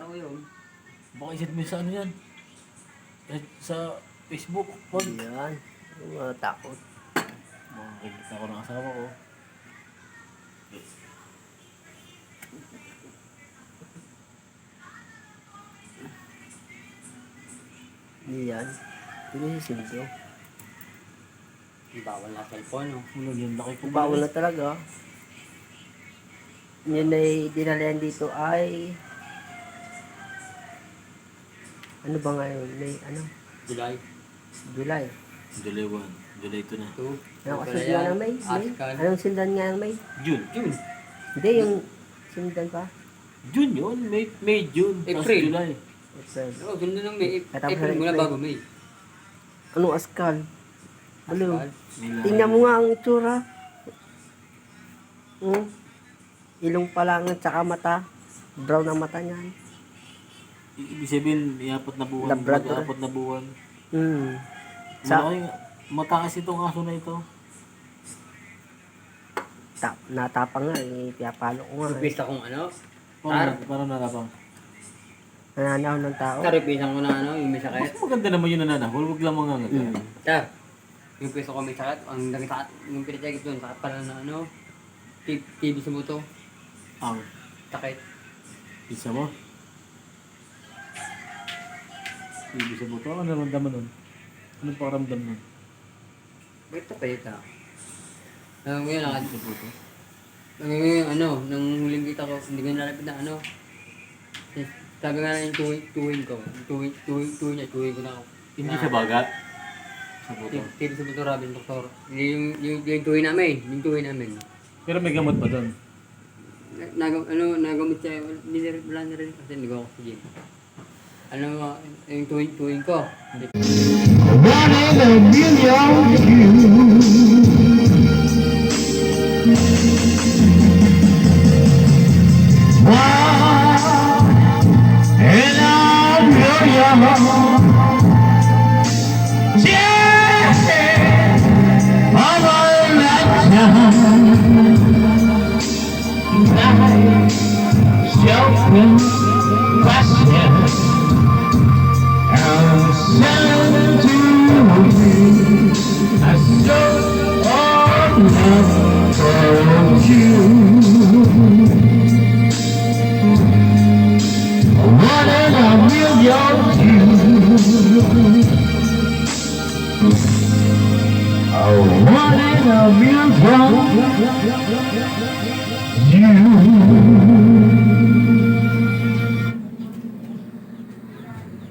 ko yun. Baka isit mo sa ano yan. Sa Facebook. Pag Yan. Mga takot. makakikita ko ng asawa ko. Yan. Pinisisildo. Bawal na cellphone, no? Ano yun, laki ko Bawal na talaga. Yun ay dinalayan dito ay ano ba ngayon? May ano? July July. July 1. July 2 na. 2. Anong kasundan nga ng May? May? Askal. Anong sindan nga ng May? June. June. Hindi, yung sindan pa. June yun. May June. Tapos April. July. April. Oo, ganda ng May. Katapos April na muna April. bago May. Anong askal? Ano? Askal. May lahat. Tingnan mo nga ang itsura. Ilong pa lang at saka mata. Brown ang mata niyan. Ibig sabihin, may 4 na buwan. Labrador. Mag-4 na buwan. Sa Mataas itong aso na ito. natapang nga, piyapalo ko nga. Pista kong ano. Parang narapang. Nananaw ng tao. Taripisan ko na ano, yung may sakit. Mas maganda naman yun nananahol. Huwag lang mga nganga. Sir, yung pwesto ko may sakit, ang nakita yung pinatagit doon, sakit pala na ano, TV sa buto, Ang sakit. isa mo. Ibig sa buto. Ano naramdaman nun? Anong pakaramdam nun? Bakit pa ito? Ngayon, Sa buto. ngayon, ano, nang huling kita ko, hindi ko nalapit na ano. Sabi nga na yung tuwing ko, tuwing ko na ako. Hindi sa bagat. Sa buto. TV sa buto, Robin, doktor. Yung tuwing namin. Pero may gamot pa doon. Nagamit siya, wala na rin kasi hindi ko ako sa gym. Ano, yung tuwing ko. You